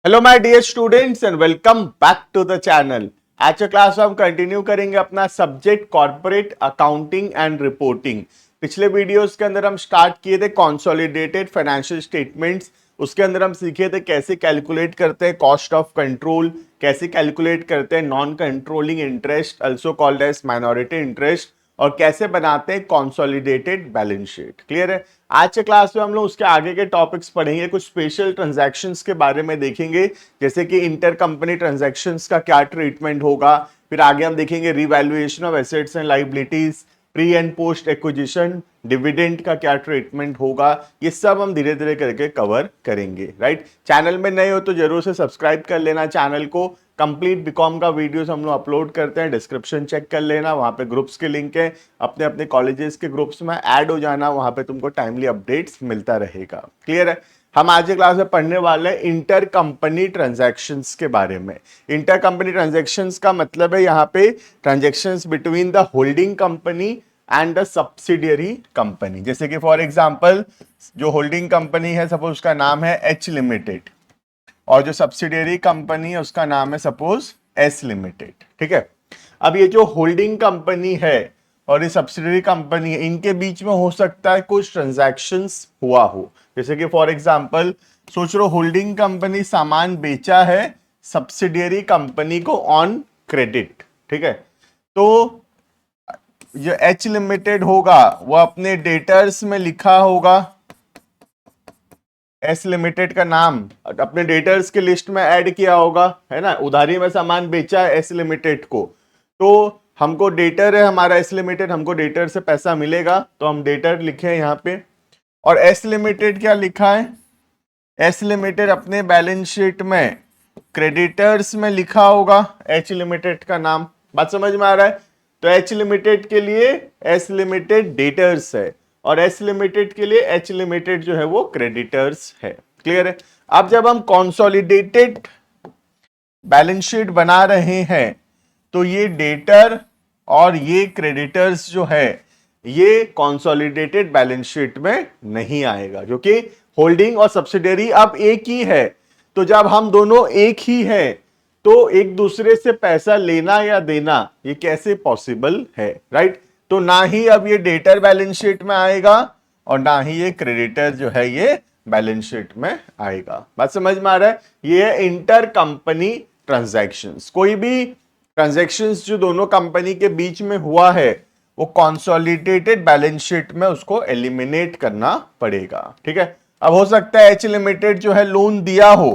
Hello my dear students and welcome back to the channel. आज के class में हम कंटिन्यू करेंगे अपना subject corporate accounting and reporting. पिछले वीडियोस के अंदर हम स्टार्ट किए थे कंसोलिडेटेड फाइनेंशियल स्टेटमेंट्स। उसके अंदर हम सीखे थे कैसे कैलकुलेट करते हैं कॉस्ट ऑफ कंट्रोल, कैसे कैलकुलेट करते हैं non controlling interest also called as minority interest, और कैसे बनाते हैं कंसोलिडेटेड बैलेंस शीट। क्लियर है। आज के क्लास में हम लोग उसके आगे के टॉपिक्स पढ़ेंगे, कुछ स्पेशल ट्रांजैक्शंस के बारे में देखेंगे, जैसे कि इंटर कंपनी ट्रांजैक्शंस का क्या ट्रीटमेंट होगा। फिर आगे हम देखेंगे revaluation of assets and liabilities, pre and post acquisition dividend का क्या ट्रीटमेंट होगा। ये सब हम धीरे धीरे करके कवर करेंगे। राइट, चैनल में नए हो तो जरूर से सब्सक्राइब कर लेना चैनल को। कंप्लीट बीकॉम का वीडियोस हम लोग अपलोड करते हैं, डिस्क्रिप्शन चेक कर लेना, वहां पे ग्रुप्स के लिंक है, अपने अपने कॉलेजेस के ग्रुप्स में ऐड हो जाना, वहां पे तुमको टाइमली अपडेट्स मिलता रहेगा। क्लियर है। हम आज के क्लास में पढ़ने वाले हैं इंटर कंपनी ट्रांजैक्शंस के बारे में। इंटर कंपनी ट्रांजैक्शंस का मतलब है यहाँ पे transactions between the holding company and the subsidiary company. जैसे कि फॉर एग्जांपल जो होल्डिंग कंपनी है सपोज उसका नाम है एच लिमिटेड, और जो सब्सिडियरी कंपनी है उसका नाम है सपोज एस लिमिटेड। ठीक है। अब ये जो होल्डिंग कंपनी है और ये सब्सिडियरी कंपनी है, इनके बीच में हो सकता है कुछ ट्रांजैक्शंस हुआ हो। जैसे कि फॉर एग्जांपल सोच लो होल्डिंग कंपनी सामान बेचा है सब्सिडियरी कंपनी को ऑन क्रेडिट। ठीक है। तो जो एच लिमिटेड होगा वो अपने डेटर्स में लिखा होगा एस लिमिटेड का नाम, अपने डेटर्स के लिस्ट में ऐड किया होगा, है ना। उधारी में सामान बेचा है एस लिमिटेड को, तो हमको डेटर है हमारा एस लिमिटेड, हमको डेटर से पैसा मिलेगा, तो हम डेटर लिखे हैं यहाँ पे। और एस लिमिटेड क्या लिखा है, एस लिमिटेड अपने बैलेंस शीट में क्रेडिटर्स में लिखा होगा एच लिमिटेड का नाम। बात समझ में आ रहा है। तो एच लिमिटेड के लिए एस लिमिटेड डेटर्स है और एस लिमिटेड के लिए एच लिमिटेड जो है वो क्रेडिटर्स है। क्लियर है। अब जब हम कंसोलिडेटेड बैलेंस शीट बना रहे हैं तो ये डेटर और ये क्रेडिटर्स जो है ये कंसोलिडेटेड बैलेंस शीट में नहीं आएगा, क्योंकि होल्डिंग और सब्सिडियरी अब एक ही है। तो जब हम दोनों एक ही हैं तो एक दूसरे से पैसा लेना या देना ये कैसे पॉसिबल है। राइट। तो ना ही अब ये डेटर बैलेंस शीट में आएगा और ना ही ये क्रेडिटर जो है ये बैलेंस शीट में आएगा। बात समझ में आ रहा है। ये है इंटर कंपनी ट्रांजैक्शंस। कोई भी ट्रांजैक्शंस जो दोनों कंपनी के बीच में हुआ है वो कंसोलिडेटेड बैलेंस शीट में उसको एलिमिनेट करना पड़ेगा। ठीक है। अब हो सकता है एच लिमिटेड जो है लोन दिया हो,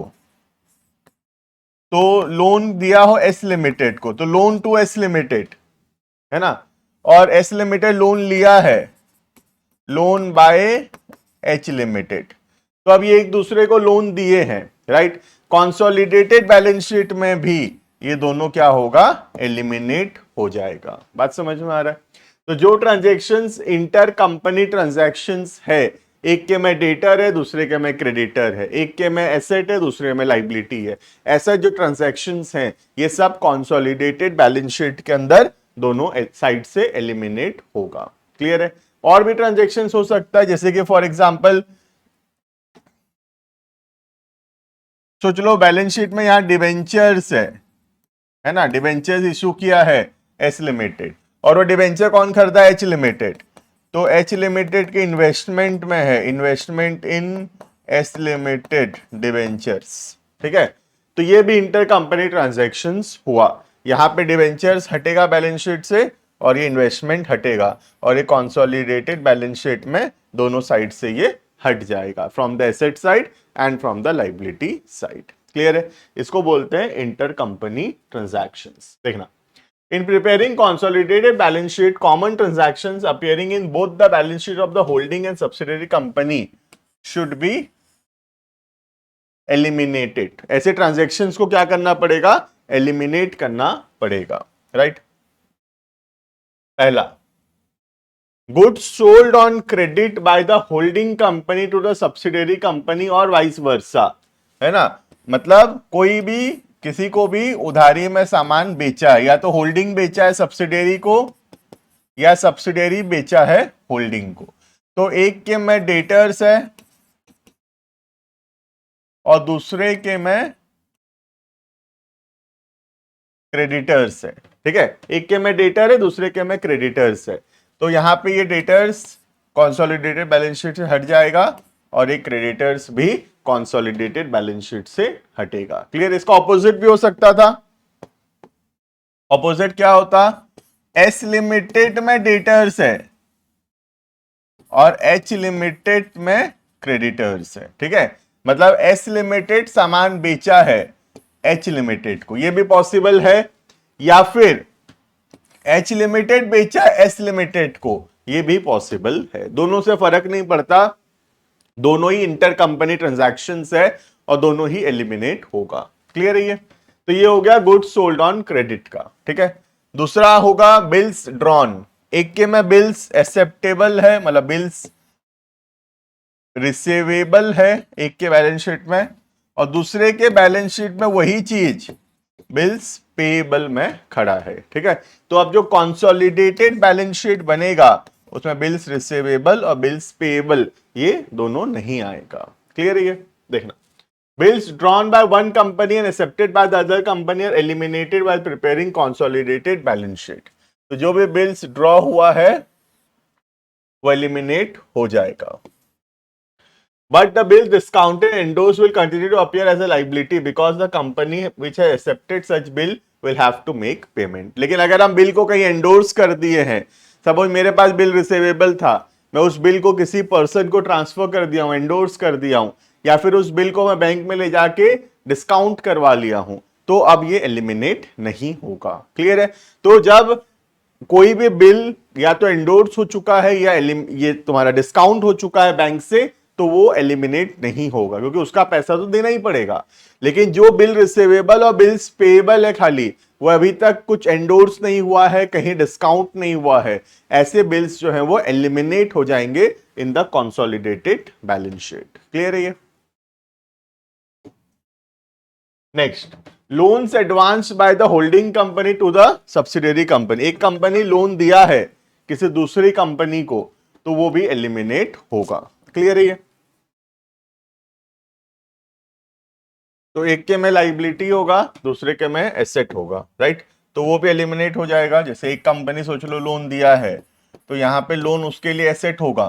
तो लोन दिया हो एस लिमिटेड को, तो लोन टू एस लिमिटेड, है ना। और एस लिमिटेड लोन लिया है, लोन बाय एच लिमिटेड। तो अब ये एक दूसरे को लोन दिए हैं। राइट। कंसोलिडेटेड बैलेंस शीट में भी ये दोनों क्या होगा, एलिमिनेट हो जाएगा। बात समझ में आ रहा है। तो जो ट्रांजैक्शंस इंटर कंपनी ट्रांजैक्शंस है, एक के में डेटर है दूसरे के में क्रेडिटर है, एक के में एसेट है दूसरे में लायबिलिटी है, ऐसा जो ट्रांजैक्शंस हैं ये सब कंसोलिडेटेड बैलेंस शीट के अंदर दोनों साइड से एलिमिनेट होगा। क्लियर है। और भी ट्रांजैक्शंस हो सकता है, जैसे कि फॉर एग्जांपल सोच लो बैलेंस शीट में यहां डिवेंचर्स है ना, डिवेंचर्स इशू किया है एस लिमिटेड, और वो डिवेंचर कौन खरीदा है, एच लिमिटेड। तो एच लिमिटेड के इन्वेस्टमेंट में है, इन्वेस्टमेंट इन एस लिमिटेड डिवेंचर्स। ठीक है। तो ये भी इंटर कंपनी ट्रांजैक्शंस हुआ। यहां पे डिवेंचर्स हटेगा बैलेंस शीट से और ये इन्वेस्टमेंट हटेगा, और ये कंसोलिडेटेड बैलेंस शीट में दोनों साइड से ये हट जाएगा, from the asset side and from the liability side. Clear है। इसको बोलते हैं इंटर कंपनी ट्रांजैक्शंस। देखना, in preparing consolidated balance sheet, common transactions appearing in both the balance sheet of the holding and subsidiary company should be eliminated. ऐसे transactions को क्या करना पड़ेगा, eliminate करना पड़ेगा। राइट। पहला, goods sold on credit by the holding company to the subsidiary company और vice versa, है ना। मतलब कोई भी किसी को भी उधारी में सामान बेचा है, या तो होल्डिंग बेचा है सब्सिडियरी को या सब्सिडियरी बेचा है होल्डिंग को। तो एक के में डेटर्स है और दूसरे के में क्रेडिटर्स है, ठीक है। एक के में डेटर है, दूसरे के में क्रेडिटर्स है। तो यहाँ पे ये डेटर्स कंसोलिडेटेड बैलेंस शीट से हट जाएगा और ये क्रेडिटर्स भी कंसोलिडेटेड बैलेंस शीट से हटेगा। क्लियर। इसका ऑपोजिट भी हो सकता था। ऑपोजिट क्या होता? एस लिमिटेड में डेटर्स है और एच लिमिटेड में क्रेडिटर्स है, ठीक है। मतलब एस लिमिटेड सामान बेचा है एच लिमिटेड को, ये भी पॉसिबल है, या फिर एच लिमिटेड बेचा एस लिमिटेड को, ये भी पॉसिबल है। दोनों से फर्क नहीं पड़ता, दोनों ही इंटर कंपनी ट्रांजैक्शंस है और दोनों ही एलिमिनेट होगा। क्लियर है ये? तो ये हो गया गुड्स सोल्ड ऑन क्रेडिट का, ठीक है। दूसरा होगा बिल्स ड्रॉन। एक के में बिल्स एक्सेप्टेबल है, मतलब बिल्स रिसीवेबल है एक के बैलेंस शीट में, और दूसरे के बैलेंस शीट में वही चीज बिल्स पेएबल में खड़ा है, ठीक है। तो अब जो कंसोलिडेटेड बैलेंस शीट बनेगा उसमें बिल्स रिसीवेबल और बिल्स पेएबल ये दोनों नहीं आएगा। क्लियर है ये? देखना, bills drawn by one company and accepted by the other company are eliminated while preparing consolidated balance sheet. तो जो भी बिल्स ड्रॉ हुआ है वो एलिमिनेट हो जाएगा। But the bills discounted and endorsed will continue to appear as a liability because the company which has accepted such bill will have to make payment. लेकिन अगर हम बिल को कहीं एंडोर्स कर दिए हैं, सपोज मेरे पास बिल रिसीवेबल था, मैं उस बिल को किसी पर्सन को ट्रांसफर कर दिया हूं, एंडोर्स कर दिया हूं, या फिर उस बिल को मैं बैंक में ले जाके डिस्काउंट करवा लिया हूं, तो अब ये एलिमिनेट नहीं होगा। क्लियर है? तो जब कोई भी बिल या तो एंडोर्स हो चुका है या ये तुम्हारा डिस्काउंट हो चुका है बैंक से, तो वो एलिमिनेट नहीं होगा, क्योंकि उसका पैसा तो देना ही पड़ेगा। लेकिन जो बिल रिसीवेबल और बिल्स पेएबल है खाली, वो अभी तक कुछ एंडोर्स नहीं हुआ है, कहीं डिस्काउंट नहीं हुआ है, ऐसे बिल्स जो है वो एलिमिनेट हो जाएंगे in the consolidated balance sheet. Clear है ये? Next, loans advance by the holding company to the subsidiary company. एक कंपनी लोन दिया है किसी दूसरी कंपनी को, तो वो भी एलिमिनेट होगा। क्लियर है ये? तो एक के में लाइबिलिटी होगा, दूसरे के में एसेट होगा, राइट। तो वो भी एलिमिनेट हो जाएगा। जैसे एक कंपनी सोच लो लोन दिया है, तो यहाँ पे लोन उसके लिए एसेट होगा,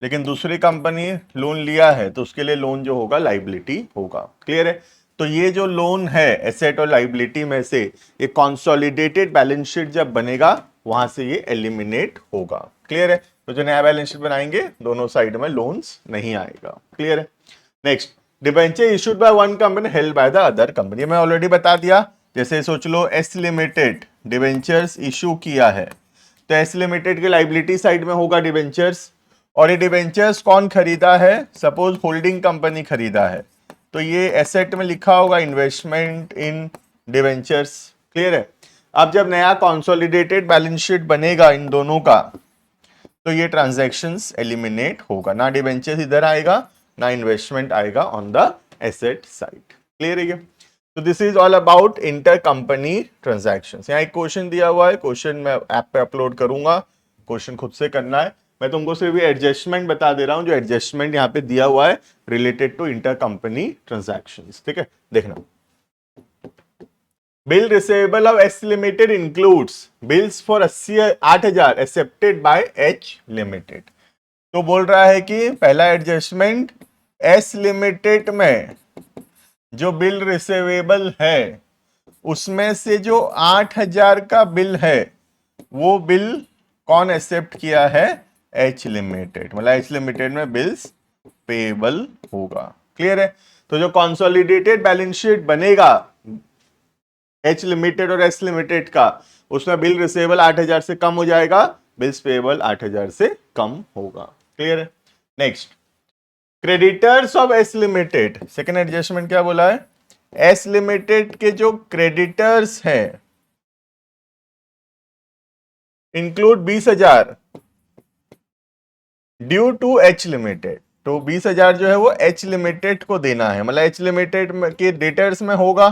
लेकिन दूसरी कंपनी लोन लिया है तो उसके लिए लोन जो होगा लाइबिलिटी होगा। क्लियर है? तो ये जो लोन है एसेट और लाइबिलिटी में से, ये कंसोलिडेटेड बैलेंस शीट जब बनेगा वहां से ये एलिमिनेट होगा। क्लियर है? तो जो नया बैलेंस शीट बनाएंगे दोनों साइड में लोन्स नहीं आएगा। क्लियर है? Next, debenture issued by one company held by the other company. मैं ऑलरेडी बता दिया। जैसे सोच लो एस लिमिटेड डिबेंचर्स इशू किया है, तो एस लिमिटेड के लाइबिलिटी साइड में होगा डिबेंचर्स, और ये डिबेंचर्स कौन खरीदा है? सपोज होल्डिंग कंपनी खरीदा है, तो ये एसेट में लिखा होगा इन्वेस्टमेंट इन डिबेंचर्स। क्लियर है? अब जब नया कंसोलिडेटेड बैलेंस शीट बनेगा इन दोनों का, तो ये ट्रांजैक्शंस एलिमिनेट होगा, ना डिबेंचर्स इधर आएगा ना इन्वेस्टमेंट आएगा on the asset side. Clear है? तो this is all about inter company transactions. यहाँ एक क्वेश्चन दिया हुआ है, क्वेश्चन मैं ऐप पे अपलोड करूंगा, क्वेश्चन खुद से करना है। मैं तुमको सिर्फ ये एडजस्टमेंट बता दे रहा हूं, जो एडजस्टमेंट यहाँ पे दिया हुआ है related to inter company transactions. ठीक है, देखना। Bill receivable of S limited includes bills for 8,000 accepted by H limited. तो बोल रहा है कि पहला एडजस्टमेंट, एस लिमिटेड में जो बिल रिसीवेबल है उसमें से जो 8,000 का बिल है वो बिल कौन एक्सेप्ट किया है? H limited. मतलब एच लिमिटेड में बिल्स पेएबल होगा। क्लियर है? तो जो कंसोलिडेटेड बैलेंस शीट बनेगा एच लिमिटेड और एस लिमिटेड का, उसमें बिल रिसीवेबल 8,000 से कम हो जाएगा, बिल्स पेएबल 8,000 से कम होगा। क्लियर है? Next, creditors of S limited. Second adjustment क्या बोला है? एस लिमिटेड के जो क्रेडिटर्स हैं include 20,000 due to H limited. तो 20,000 जो है वो एच लिमिटेड को देना है, मतलब एच लिमिटेड के डेटर्स में होगा,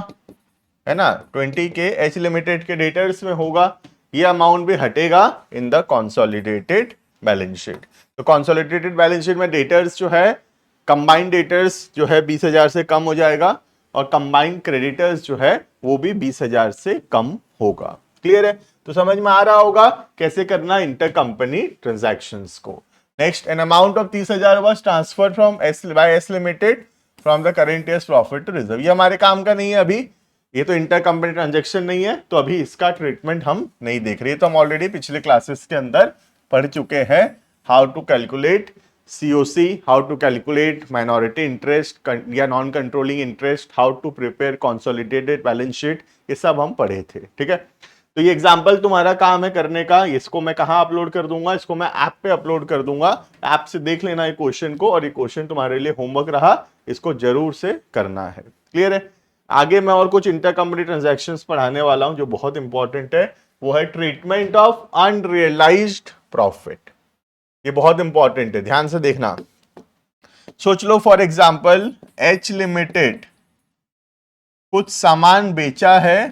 है ना, 20 के एच लिमिटेड के डेटर्स में होगा। ये अमाउंट भी हटेगा इन द कंसोलिडेटेड बैलेंस शीट। तो कंसोलिडेटेड बैलेंस शीट में डेटर्स जो है, कंबाइंड डेटर्स जो है 20,000 से कम हो जाएगा, और कंबाइंड क्रेडिटर्स जो है वो भी 20,000 से कम होगा। क्लियर है? तो समझ में आ रहा होगा कैसे करना इंटर कंपनी ट्रांजैक्शंस को। Next, an amount of 30,000 was transferred from by S limited from the current year's profit to reserve. ये हमारे काम का नहीं है अभी, ये तो इंटर कंपनी ट्रांजैक्शन नहीं है, तो अभी इसका ट्रीटमेंट हम नहीं देख रहे। तो हम ऑलरेडी पिछले क्लासेस के अंदर पढ़ चुके हैं how to calculate COC, how to calculate minority interest या non controlling interest, how to prepare consolidated balance sheet, ये सब हम पढ़े थे। ठीक है, तो ये एग्जाम्पल तुम्हारा काम है करने का। इसको मैं कहाँ अपलोड कर दूंगा? इसको मैं ऐप पे अपलोड कर दूंगा। ऐप से देख लेना ये क्वेश्चन को, और ये क्वेश्चन तुम्हारे लिए होमवर्क रहा, इसको जरूर से करना है। क्लियर है? आगे मैं और कुछ इंटर कंपनी ट्रांजैक्शंस पढ़ाने वाला हूं जो बहुत इंपॉर्टेंट है, वो है ट्रीटमेंट ऑफ अनरियलाइज्ड प्रॉफिट। ये बहुत इंपॉर्टेंट है, ध्यान से देखना। सोच लो फॉर एग्जांपल एच लिमिटेड कुछ सामान बेचा है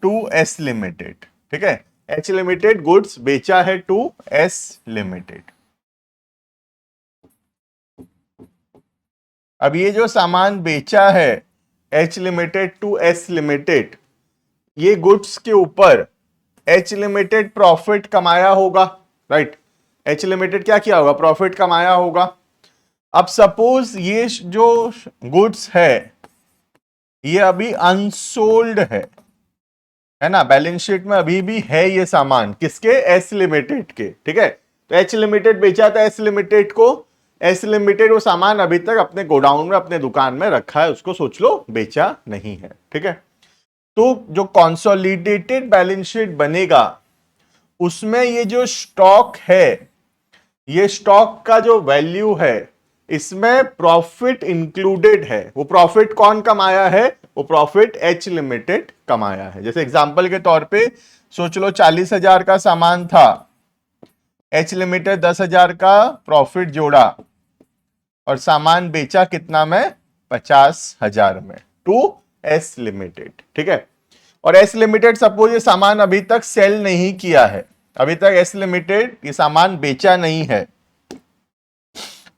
टू एस लिमिटेड। ठीक है, एच लिमिटेड गुड्स बेचा है टू एस लिमिटेड। अब ये जो सामान बेचा है H limited to S limited, ये गुड्स के ऊपर एच लिमिटेड प्रॉफिट कमाया होगा, राइट? एच लिमिटेड क्या किया होगा? प्रॉफिट कमाया होगा। अब सपोज ये जो गुड्स है ये अभी अनसोल्ड है ना, बैलेंस शीट में अभी भी है ये सामान, किसके? एस लिमिटेड के। ठीक है, तो एच लिमिटेड बेचा था एस लिमिटेड को, एस लिमिटेड वो सामान अभी तक अपने गोडाउन में, अपने दुकान में रखा है, उसको सोच लो बेचा नहीं है। ठीक है, तो जो कंसोलिडेटेड बैलेंस शीट बनेगा उसमें ये जो स्टॉक है, ये स्टॉक का जो वैल्यू है इसमें प्रॉफिट इंक्लूडेड है। वो प्रॉफिट कौन कमाया है? वो प्रॉफिट एच लिमिटेड कमाया है। जैसे एग्जांपल के तौर पे सोच लो 40,000 का सामान था, एच लिमिटेड 10,000 का प्रॉफिट जोड़ा और सामान बेचा कितना में? 50,000 में टू एस लिमिटेड। ठीक है, और एस लिमिटेड सपोज ये सामान अभी तक सेल नहीं किया है, अभी तक एस लिमिटेड ये सामान बेचा नहीं है,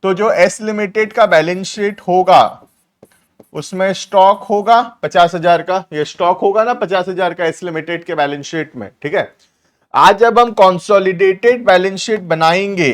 तो जो एस लिमिटेड का बैलेंस शीट होगा उसमें स्टॉक होगा 50,000 का, ये स्टॉक होगा ना 50,000 का एस लिमिटेड के बैलेंस शीट में। ठीक है, आज जब हम कंसोलिडेटेड बैलेंस शीट बनाएंगे,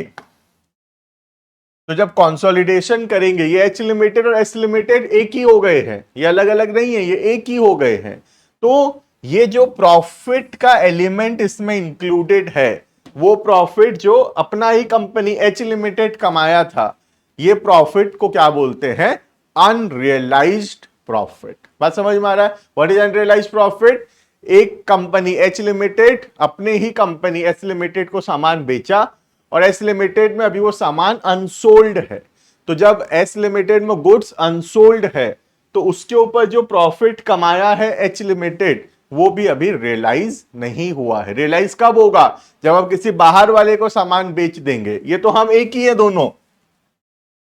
तो जब कंसोलिडेशन करेंगे, ये एच लिमिटेड और एस लिमिटेड एक ही हो गए हैं, ये अलग अलग नहीं है, ये एक ही हो गए हैं। तो ये जो प्रॉफिट का एलिमेंट इसमें इंक्लूडेड है, वो प्रॉफिट जो अपना ही कंपनी एच लिमिटेड कमाया था, ये प्रॉफिट को क्या बोलते हैं? Unrealised profit. बात समझ में आ रहा है? What is unrealised profit? एक कंपनी एच लिमिटेड अपने ही कंपनी एस लिमिटेड को सामान बेचा और एस लिमिटेड में अभी वो सामान अनसोल्ड है, तो जब एस लिमिटेड में गुड्स अनसोल्ड है तो उसके ऊपर जो प्रॉफिट कमाया है एच लिमिटेड, वो भी अभी रियलाइज नहीं हुआ है। रियलाइज कब होगा? जब आप किसी बाहर वाले को सामान बेच देंगे। ये तो हम एक ही है दोनों,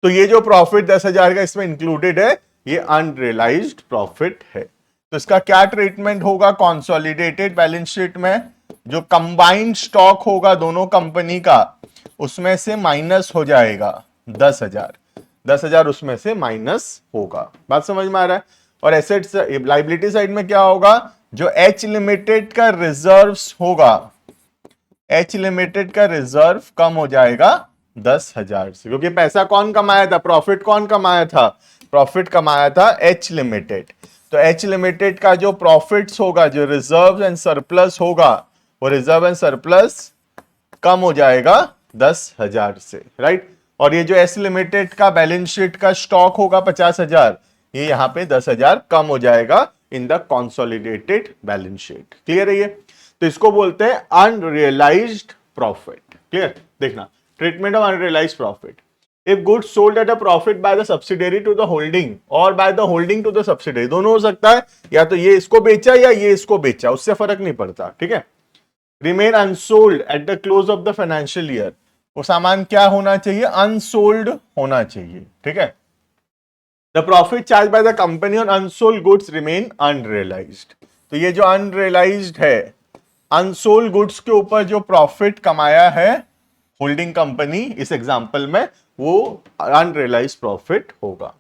तो ये जो प्रॉफिट 10,000 का इसमें इंक्लूडेड है, ये अनरियलाइज्ड प्रॉफिट है। तो इसका क्या ट्रीटमेंट होगा कंसोलिडेटेड बैलेंस शीट में? जो कंबाइंड स्टॉक होगा दोनों कंपनी का, उसमें से माइनस हो जाएगा 10,000, 10,000 उसमें से माइनस होगा। बात समझ में आ रहा है? और एसेट्स लायबिलिटी साइड में क्या होगा? जो एच लिमिटेड का रिजर्व्स होगा, एच लिमिटेड का रिजर्व कम हो जाएगा 10,000 से, क्योंकि पैसा कौन कमाया था? प्रॉफिट कौन कमाया था? प्रॉफिट कमाया था एच लिमिटेड। तो एच लिमिटेड का जो प्रॉफिट्स होगा, जो रिजर्व एंड सरप्लस होगा, वो रिजर्व एंड सरप्लस कम हो जाएगा 10,000 से, राइट? और ये जो एस लिमिटेड का बैलेंस शीट का स्टॉक होगा 50,000, ये यहां पे 10,000 कम हो जाएगा in the consolidated balance sheet. Clear है ये? तो इसको बोलते हैं अनरियलाइज्ड प्रॉफिट। क्लियर? देखना, treatment of unrealised profit. If goods sold at a profit by the subsidiary to the holding और by the holding to the subsidiary, दोनों हो सकता है, या तो ये इसको बेचा या ये इसको बेचा, उससे फर्क नहीं पड़ता। ठीक है, remain unsold at the close of the financial year, वो सामान क्या होना चाहिए? अनसोल्ड होना चाहिए। ठीक है, the profit charge by the company on unsold goods remain unrealised. तो ये जो अनरियलाइज्ड है, अनसोल्ड गुड्स के ऊपर जो प्रॉफिट कमाया है होल्डिंग कंपनी इस एग्जांपल में, वो अनरियलाइज्ड प्रॉफिट होगा।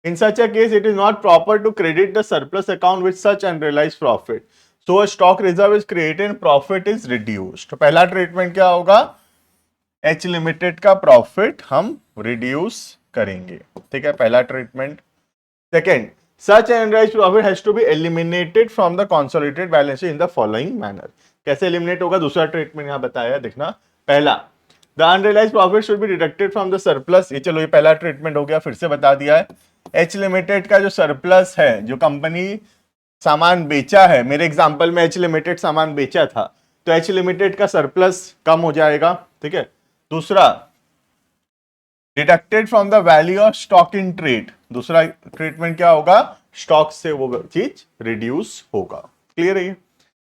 In such a case, it is not proper to credit the surplus account with such unrealized profit. So a stock reserve is created and profit is reduced. तो पहला treatment क्या होगा, H limited का profit हम reduce करेंगे, ठीक है, पहला treatment. Second, such unrealised profit has to be eliminated from the consolidated balance sheet in the following manner. कैसे एलिमिनेट होगा, दूसरा ट्रीटमेंट यहां बताया, देखना. पहला, the unrealised profit should be deducted from the surplus. ये चलो, ये पहला ट्रीटमेंट हो गया, फिर से बता दिया है. एच लिमिटेड का जो सरप्लस है, जो कंपनी सामान बेचा है, मेरे एग्जांपल में एच लिमिटेड सामान बेचा था, तो एच लिमिटेड का सरप्लस कम हो जाएगा, ठीक है. दूसरा, deducted from the value of stock in trade. दूसरा ट्रीटमेंट क्या होगा, स्टॉक से वो चीज रिड्यूस होगा. क्लियर है.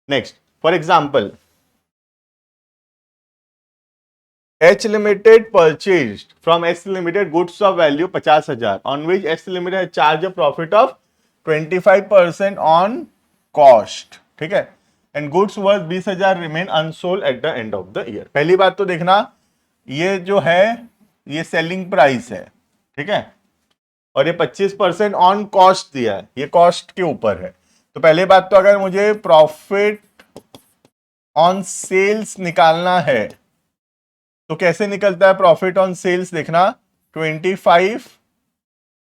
Next, for example, H Limited purchased from S Limited goods of value 50,000 on which S Limited has charged a profit of 25% on cost, ठीक है, and goods worth 20,000 remain unsold at the end of the year. पहली बात तो देखना, ये जो है ये सेलिंग प्राइस है, ठीक है, और ये 25% ऑन कॉस्ट दिया है, ये कॉस्ट के ऊपर है. तो पहली बात तो अगर मुझे प्रॉफिट ऑन सेल्स निकालना है तो कैसे निकलता है प्रॉफिट ऑन सेल्स, देखना. 25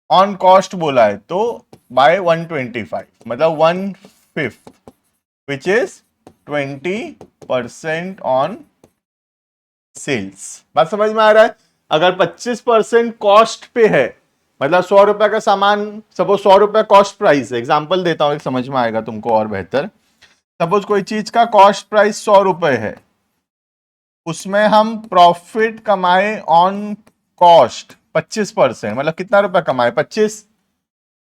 ऑन कॉस्ट बोला है तो बाय 125, मतलब 1/5 विच इज 20% ऑन सेल्स. बात समझ में आ रहा है. अगर 25% कॉस्ट पे है, मतलब 100 रुपए का सामान, सपोज 100 रुपए कॉस्ट प्राइस है, एग्जांपल देता हूं, एक समझ में आएगा तुमको और बेहतर. सपोज कोई चीज का कॉस्ट प्राइस 100 रुपए है, उसमें हम प्रॉफिट कमाए ऑन कॉस्ट 25%, मतलब कितना रुपया कमाए, 25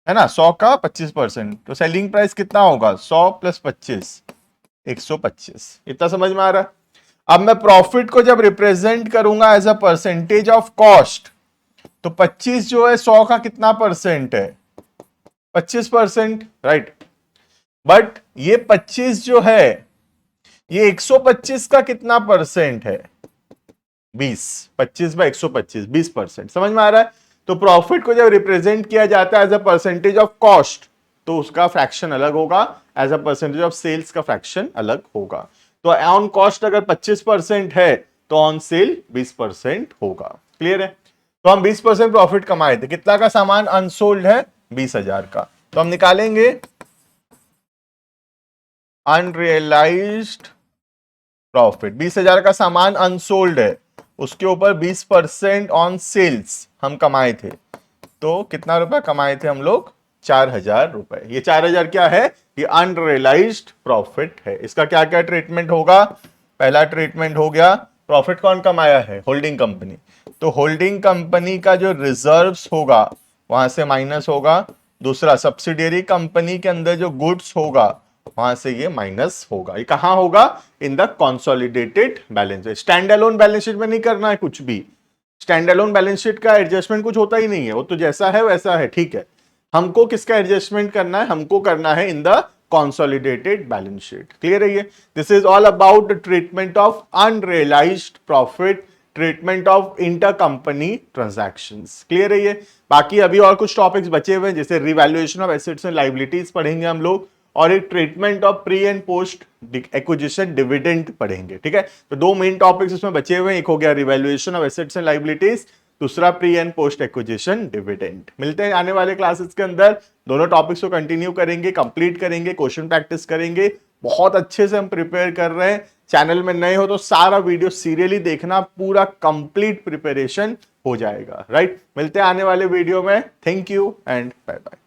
है ना, 100 का 25%, तो सेलिंग प्राइस कितना होगा, 100 + 25, 125. इतना समझ में आ रहा है. अब मैं प्रॉफिट को जब रिप्रेजेंट करूंगा as a percentage of cost, तो 25 जो है 100 का कितना परसेंट है, 25%, राइट. बट ये 25 जो है, ये 125 का कितना परसेंट है, 20. 25/125, 20%. समझ में आ रहा है. तो प्रॉफिट को जब रिप्रेजेंट किया जाता है as a percentage of cost, तो उसका फ्रैक्शन अलग होगा, as a percentage of sales का फ्रैक्शन अलग होगा. तो ऑन कॉस्ट अगर 25% है तो ऑन सेल 20% होगा. क्लियर है. तो हम 20% प्रॉफिट कमाए थे, कितना का सामान अनसोल्ड है, 20,000 का. तो हम निकालेंगे अनरियलाइज्ड प्रॉफिट. 20,000 का सामान अनसोल्ड है, उसके ऊपर 20% ऑन सेल्स हम कमाए थे, तो कितना रुपए कमाए थे हम लोग, 4,000 रुपए. ये 4,000 क्या है, ये अनरियलाइज्ड प्रॉफिट है. इसका क्या क्या ट्रीटमेंट होगा. पहला ट्रीटमेंट हो गया, प्रॉफिट कौन कमाया है, होल्डिंग कंपनी, तो होल्डिंग कंपनी का जो रिजर्व्स होगा वहां से माइनस होगा. दूसरा, सब्सिडियरी कंपनी के अंदर जो गुड्स होगा वहां से ये माइनस होगा. ये कहां होगा, इन the consolidated balance sheet. Stand alone balance sheet में नहीं करना है कुछ भी. स्टैंड अलोन बैलेंस शीट का एडजस्टमेंट कुछ होता ही नहीं है, वो तो जैसा है वैसा है, ठीक है. हमको किसका एडजस्टमेंट करना है, हमको करना है in the consolidated balance sheet. Clear है ये. This is all about the treatment of unrealised profit, treatment of inter company transactions. Clear है ये. बाकी अभी और कुछ टॉपिक्स बचे हुए हैं, जैसे revaluation of assets and liabilities पढ़ेंगे हम लोग, और एक treatment of pre and post acquisition dividend पढ़ेंगे. ठीक है. तो दो मेन टॉपिक्स इसमें बचे हुए हैं, एक हो गया revaluation of assets and liabilities, दूसरा pre and post acquisition dividend. मिलते हैं आने वाले क्लासेस के अंदर, दोनों टॉपिक्स को कंटिन्यू करेंगे, कंप्लीट करेंगे, क्वेश्चन प्रैक्टिस करेंगे. बहुत अच्छे से हम प्रिपेयर कर रहे हैं. चैनल में नए हो तो सारा वीडियो सीरियली देखना, पूरा कंप्लीट प्रिपरेशन हो जाएगा. राइट. मिलते हैं आने वाले वीडियो में. Thank you and bye bye.